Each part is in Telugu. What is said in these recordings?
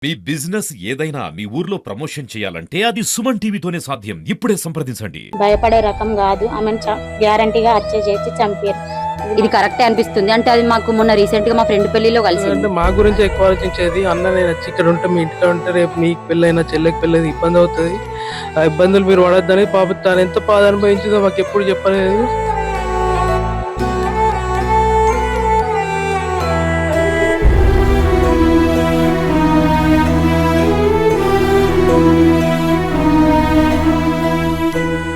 మీ బిజినెస్ ఏదైనా మీ ఊర్లో ప్రమోషన్ చేయాలంటే అది సుమన్ టీవీతోనే సాధ్యం. ఇప్పుడే సంప్రదించండి. భయపడే రకం కాదు. ఆమెను గ్యారంటీగా హత్య చేసి చంపారు. ఇది కరెక్టే అనిపిస్తుంది. అంటే అది మాకు మొన్న రీసెంట్ గా మా ఫ్రెండ్ పెళ్లిలో కలిసింది. అంటే మా గురించి ఎక్కువ ఆలోచించేది, అన్న నేను వచ్చి ఇక్కడ ఉంటే మీ ఇంట్లో ఉంటే రేపు నీకు పెళ్ళైనా చెల్లెకి పెళ్ళైనా ఇబ్బంది అవుతుంది, ఆ ఇబ్బందులు మీరు పడొద్దని. పాప తాను ఎంత బాధ అనుభవించిందో మాకు ఎప్పుడు చెప్పలేదు.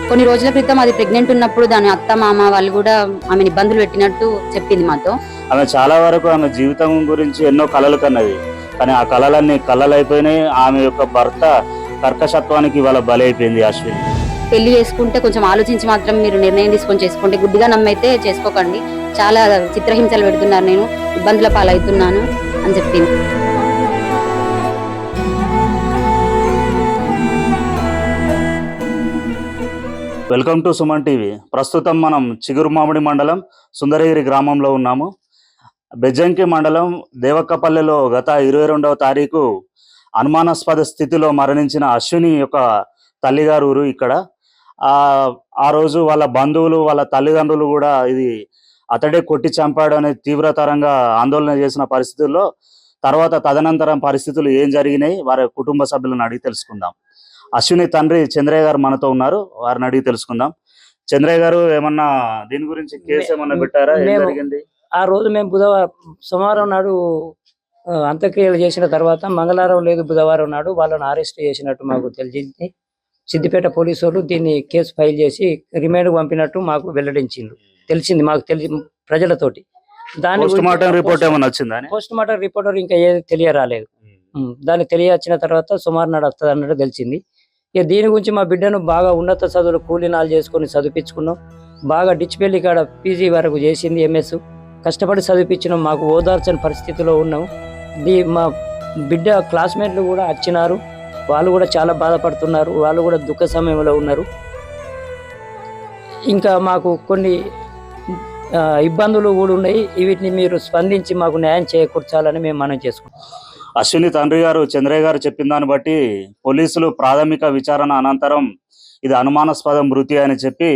కొన్ని రోజుల క్రితం అది ప్రెగ్నెంట్ ఉన్నప్పుడు దాని అత్త మామ వాళ్ళు కూడా ఆమెను ఇబ్బందులు పెట్టినట్టు చెప్పింది మాతో. ఆమె చాలా వరకు ఆమె జీవితం గురించి ఎన్నో కలలు కన్నది, కానీ ఆ కళలన్నీ కళలైపోయినాయి. ఆమె యొక్క భర్త కర్కశత్వానికి ఇవాళ బలైపోయింది అశ్విని. పెళ్లి చేసుకుంటే కొంచెం ఆలోచించి మాత్రం మీరు నిర్ణయం తీసుకొని చేసుకోండి. గుడ్డిగా నమ్మైతే చేసుకోకండి. చాలా చిత్రహింసలు పెడుతున్నారు, నేను ఇబ్బందుల పాలవుతున్నాను అని చెప్పింది. Welcome to Suman TV. ప్రస్తుతం మనం చిగురుమామిడి మండలం సుందరగిరి గ్రామంలో ఉన్నాము. బెజ్జంకి మండలం దేవక్కపల్లెలో గత 22వ తారీఖు అనుమానాస్పద స్థితిలో మరణించిన అశ్విని యొక్క తల్లిగారు ఊరు ఇక్కడ. ఆ రోజు వాళ్ళ బంధువులు వాళ్ళ తల్లిదండ్రులు కూడా ఇది అతడే కొట్టి చంపాడు అనే తీవ్రతరంగా ఆందోళన చేసిన పరిస్థితుల్లో తర్వాత తదనంతరం పరిస్థితులు ఏం జరిగినాయి వారి కుటుంబ సభ్యులను అడిగి తెలుసుకుందాం. అశ్విని తండ్రి చంద్రయ్య గారు మనతో ఉన్నారు, వారిని అడిగి తెలుసుకుందాం. చంద్రయ్య గారు, ఏమన్నా దీని గురించి కేసు ఏమన్నా పెట్టారా? ఏం జరిగింది? ఆ రోజు మేము సోమవారం నాడు అంత్యక్రియలు చేసిన తర్వాత మంగళవారం లేదు బుధవారం నాడు వాళ్ళని అరెస్ట్ చేసినట్టు మాకు తెలిసింది. సిద్దిపేట పోలీసు వాళ్ళు దీన్ని కేసు ఫైల్ చేసి రిమాండ్ పంపినట్టు మాకు వెల్లడించింది. తెలిసింది మాకు ప్రజలతోటి. దాని పోస్ట్ మార్టం రిపోర్ట్ ఏమన్నా వచ్చిందా? పోస్ట్ మార్టం రిపోర్టర్ ఇంకా ఏది తెలియరాలేదు. దాన్ని తెలియచ్చిన తర్వాత సుమారు నాడు వస్తుంది అన్నట్టు తెలిసింది. ఇక దీని గురించి మా బిడ్డను బాగా ఉన్నత చదువులు కూలీనాలు చేసుకొని చదివించుకున్నాం. బాగా డిచ్పెల్లి కాడ పీజీ వరకు చేసింది, ఎంఎస్ కష్టపడి చదివించినాం. మాకు ఓదార్చని పరిస్థితిలో ఉన్నాం. మా బిడ్డ క్లాస్మేట్లు కూడా వచ్చినారు, వాళ్ళు కూడా చాలా బాధపడుతున్నారు, వాళ్ళు కూడా దుఃఖ సమయంలో ఉన్నారు. ఇంకా మాకు కొన్ని ఇబ్బందులు కూడా ఉన్నాయి. వీటిని మీరు స్పందించి మాకు న్యాయం చేకూర్చాలని మేము మనం చేసుకుంటాం. అశ్విని తండ్రి గారు చంద్రయ్య గారు చెప్పిన దాన్ని బట్టి పోలీసులు ప్రాథమిక విచారణ అనంతరం ఇది అనుమానాస్పద మృతి అని చెప్పి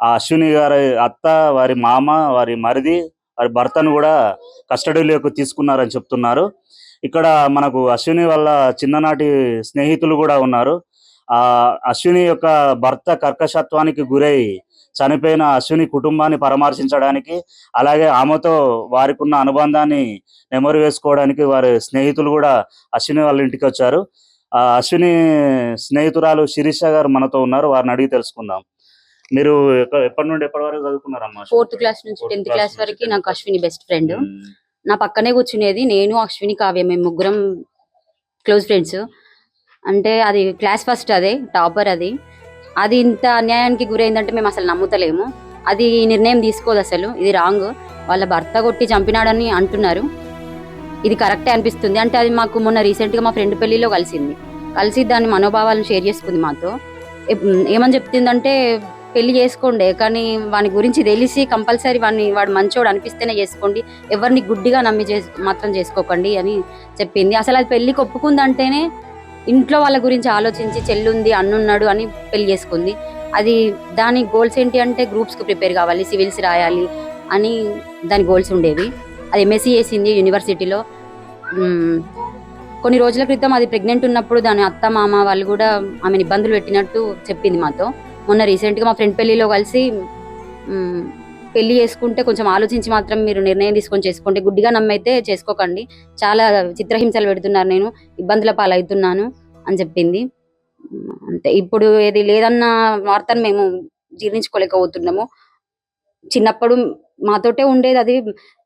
ఆ అశ్విని గారి అత్త, వారి మామ, వారి మరిది, వారి భర్తను కూడా కస్టడీలోకి తీసుకున్నారని చెప్తున్నారు. ఇక్కడ మనకు అశ్విని వాళ్ళ చిన్ననాటి స్నేహితులు కూడా ఉన్నారు. ఆ అశ్విని యొక్క భర్త కర్కశత్వానికి గురై చనిపోయిన అశ్విని కుటుంబాన్ని పరామర్శించడానికి, అలాగే ఆమెతో వారికి ఉన్న అనుబంధాన్ని నెమరు వేసుకోవడానికి వారి స్నేహితులు కూడా అశ్విని వాళ్ళ ఇంటికి వచ్చారు. ఆ అశ్విని స్నేహితురాలు శిరీష గారు మనతో ఉన్నారు, వారిని అడిగి తెలుసుకుందాం. మీరు ఎప్పటి నుండి ఎప్పటి వరకు చదువుకున్నారమ్మా? 4th క్లాస్ నుంచి 10th క్లాస్ వరకు నాకు అశ్విని బెస్ట్ ఫ్రెండ్. నా పక్కనే కూర్చునేది. నేను, అశ్విని, కావ్య, మేము ముగ్గురం క్లోజ్ ఫ్రెండ్స్. అంటే అది క్లాస్ ఫస్ట్, అదే టాపర్. అది ఇంత అన్యాయానికి గురైందంటే మేము అసలు నమ్ముతలేము. అది నిర్ణయం తీసుకోదు అసలు, ఇది రాంగ్. వాళ్ళ భర్త కొట్టి చంపినాడని అంటున్నారు, ఇది కరెక్టే అనిపిస్తుంది. అంటే అది మాకు మొన్న రీసెంట్గా మా ఫ్రెండ్ పెళ్లిలో కలిసి దాని మనోభావాలను షేర్ చేసుకుంది మాతో. ఏమని చెప్తుందంటే, పెళ్లి చేసుకోండి కానీ వాని గురించి తెలిసి కంపల్సరీ వాడు మంచోడు అనిపిస్తేనే చేసుకోండి, ఎవరిని గుడ్డిగా నమ్మి మాత్రం చేసుకోకండి అని చెప్పింది. అసలు అది పెళ్లికి ఒప్పుకుందంటేనే ఇంట్లో వాళ్ళ గురించి ఆలోచించి చెల్లుంది, అన్నున్నాడు అని పెళ్లి చేసుకుంది. అది దాని గోల్స్ ఏంటి అంటే గ్రూప్స్కి ప్రిపేర్ కావాలి, సివిల్స్ రాయాలి అని దాని గోల్స్ ఉండేవి. అది ఎంఎస్సీ చేసింది యూనివర్సిటీలో. కొన్ని రోజుల క్రితం అది ప్రెగ్నెంట్ ఉన్నప్పుడు దాని అత్త మామ వాళ్ళు కూడా ఆమెను ఇబ్బందులు పెట్టినట్టు చెప్పింది మాతో. మొన్న రీసెంట్గా మా ఫ్రెండ్ పెళ్లిలో కలిసి పెళ్లి చేసుకుంటే కొంచెం ఆలోచించి మాత్రం మీరు నిర్ణయం తీసుకొని చేసుకోండి, గుడ్డిగా నమ్మైతే చేసుకోకండి, చాలా చిత్రహింసలు పెడుతున్నారు, నేను ఇబ్బందుల పాలవుతున్నాను అని చెప్పింది. అంతే. ఇప్పుడు ఏది లేదన్న వార్తను మేము జీర్ణించుకోలేకపోతున్నాము. చిన్నప్పుడు మాతోటే ఉండేది అది,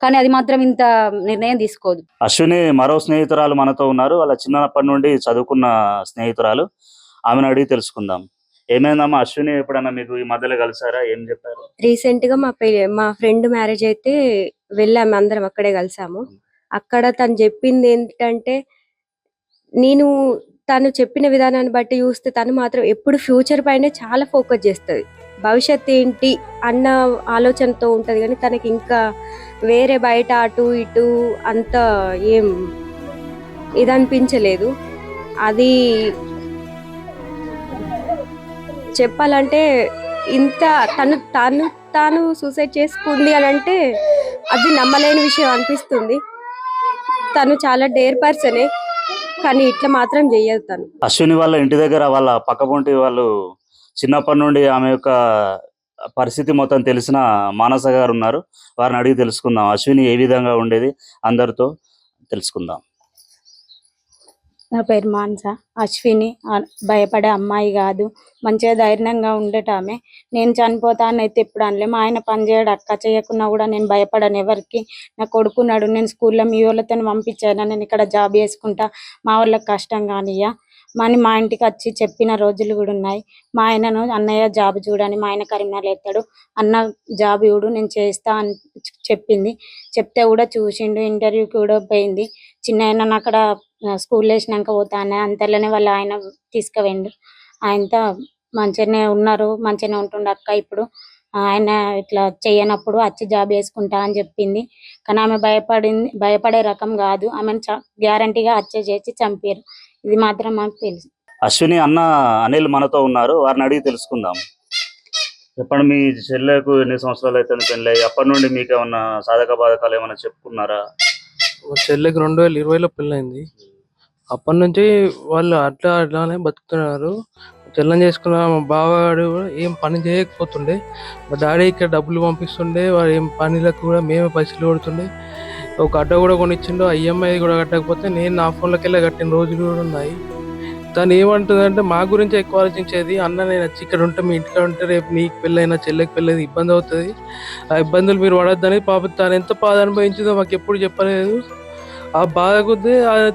కానీ అది మాత్రం ఇంత నిర్ణయం తీసుకోదు. అశ్విని మరో స్నేహితురాలు మనతో ఉన్నారు, వాళ్ళ చిన్నప్పటి నుండి చదువుకున్న స్నేహితురాలు, ఆమెను అడిగి తెలుసుకుందాం. ఏమైందమ్మా, అశ్విని ఎప్పుడన్నా మీకు ఈ మధ్యలో కలిసారా? ఏం చెప్పారు? రీసెంట్ గా మా ఫ్రెండ్ మ్యారేజ్ అయితే వెళ్ళాము, అందరం అక్కడే కలిసాము. అక్కడ తను చెప్పింది ఏంటంటే, తను చెప్పిన విధానాన్ని బట్టి చూస్తే తను మాత్రం ఎప్పుడు ఫ్యూచర్ పైనే చాలా ఫోకస్ చేస్తుంది, భవిష్యత్ ఏంటి అన్న ఆలోచనతో ఉంటది. కానీ తనకి ఇంకా వేరే బయట అటు ఇటు అంత ఏం ఇది అనిపించలేదు. అది చెప్పాలంటే ఇంత తాను సూసైడ్ చేసుకుంది అని అంటే అది నమ్మలేని విషయం అనిపిస్తుంది. తను చాలా డేర్ పర్సనే, కానీ ఇట్లా మాత్రం చెయ్యదు తను. అశ్విని వాళ్ళ ఇంటి దగ్గర వాళ్ళ పక్కపొంటి వాళ్ళు చిన్నప్పటి నుండి ఆమె యొక్క పరిస్థితి మొత్తం తెలిసిన మానస గారు ఉన్నారు. వారిని అడిగి తెలుసుకుందాం అశ్విని ఏ విధంగా ఉండేది అందరితో తెలుసుకుందాం. నా పేరు మానస. అశ్విని భయపడే అమ్మాయి కాదు, మంచిగా ధైర్యంగా ఉండేటామె. నేను చనిపోతానైతే ఎప్పుడు అనలే. మా ఆయన పని చేయడు అక్క, చేయకున్నా కూడా నేను భయపడను ఎవరికి. నా కొడుకున్నాడు, నేను స్కూల్లో మీ వాళ్ళతో పంపించాను, నేను ఇక్కడ జాబ్ చేసుకుంటా, మా వాళ్ళకి కష్టం కానియ్యా అని మా ఇంటికి వచ్చి చెప్పిన రోజులు కూడా ఉన్నాయి. మా ఆయనను అన్నయ్య జాబ్ చూడని, మా ఆయన కరీంనగర్ ఎత్తాడు, అన్న జాబ్ చూడు నేను చేస్తా అని చెప్పింది. చెప్తే కూడా చూసిండు, ఇంటర్వ్యూకి కూడా పోయింది. చిన్న ఆయన అక్కడ స్కూల్ వేసినాక పోతానే అంతలోనే వాళ్ళ ఆయన తీసుకుపోయిండు. ఆయనతో మంచిగానే ఉన్నారు, మంచిగానే ఉంటుండే అక్క. ఇప్పుడు ఆయన ఇట్లా చేయనప్పుడు వచ్చి జాబ్ చేసుకుంటా అని చెప్పింది. కానీ ఆమె భయపడే రకం కాదు. ఆమెను గ్యారంటీగా హత్య చేసి చంపారు. ఇది మాత్రం మాకు తెలుసు. అశ్విని అన్న అనిల్ మనతో ఉన్నారు, వారిని అడిగి తెలుసుకుందాం. చెప్పండి, మీ చెల్లెకు ఎన్ని సంవత్సరాలు అయితే పెళ్ళి? అప్పటి నుండి మీకు ఏమన్నా సాధక బాధకాలు ఏమైనా చెప్పుకున్నారా? మా చెల్లెకి 2020లో పెళ్ళైంది. అప్పటి నుంచి వాళ్ళు అట్లానే బతుకుతున్నారు. చెల్లని చేసుకున్న మా బావగాడు కూడా ఏం పని చేయకపోతుండే. మా డాడీ ఇక్కడ డబ్బులు పంపిస్తుండే, వాడు ఏం పనిలకు కూడా మేమే పైసలు కొడుతుండే. ఒక అడ్డ కూడా కొనిచ్చిండు, ఈఎంఐ కూడా కట్టకపోతే నేను నా ఫోన్లోకి వెళ్ళి కట్టిన రోజులు కూడా ఉన్నాయి. తను ఏమంటుందంటే మా గురించి ఎక్కువ ఆలోచించేది, అన్న నేను వచ్చి ఇక్కడ ఉంటే మీ ఇంటికాడ ఉంటే రేపు నీకు పెళ్ళైనా చెల్లెకి పెళ్ళైనా ఇబ్బంది అవుతుంది, ఆ ఇబ్బందులు మీరు పడొద్దని. పాప తను ఎంత బాధ అనుభవించిందో మాకు ఎప్పుడు చెప్పలేదు. ఆ బాధ కొద్దీ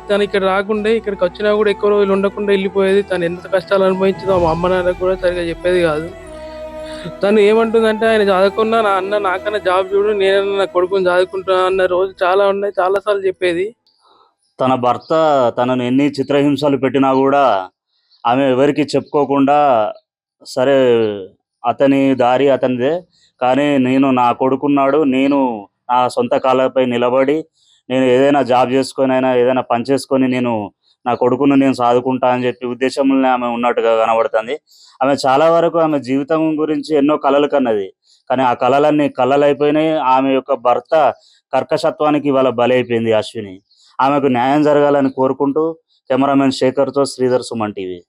తను ఇక్కడ రాకుండే, ఇక్కడికి వచ్చినా కూడా ఎక్కువ రోజులు ఉండకుండా వెళ్ళిపోయేది. తను ఎంత కష్టాలు అనుభవించిందో మా అమ్మ నాన్నకు కూడా సరిగా చెప్పేది కాదు. తను ఏమంటుందంటే ఆయన చదువుకున్నా, నా అన్న నాకన్నా జాబ్ చూడు, నేనన్నా నా కొడుకుని చదువుకుంటున్నా అన్న రోజు చాలా ఉన్నాయి, చాలాసార్లు చెప్పేది. తన భర్త తనను ఎన్ని చిత్రహింసలు పెట్టినా కూడా ఆమె ఎవరికి చెప్పుకోకుండా, సరే అతని దారి అతనిదే, కానీ నేను నా కొడుకున్నాడు, నేను నా సొంత కాళ్ళపై నిలబడి నేను ఏదైనా జాబ్ చేసుకొని అయినా ఏదైనా పని చేసుకొని నేను నా కొడుకును నేను సాదుకుంటా అని చెప్పి ఉద్దేశంలోనే ఆమె ఉన్నట్టుగా కనబడుతుంది. ఆమె చాలా వరకు ఆమె జీవితం గురించి ఎన్నో కలలు కన్నది, కానీ ఆ కలలన్నీ కలలైపోయినాయి. ఆమె యొక్క భర్త కర్కశత్వానికి ఇవాళ బలైపోయింది అశ్విని. ఆమెకు న్యాయం జరగాలని కోరుకుంటూ కెమెరామెన్ శేఖర్తో శ్రీధర్, సుమన్ టీవీ.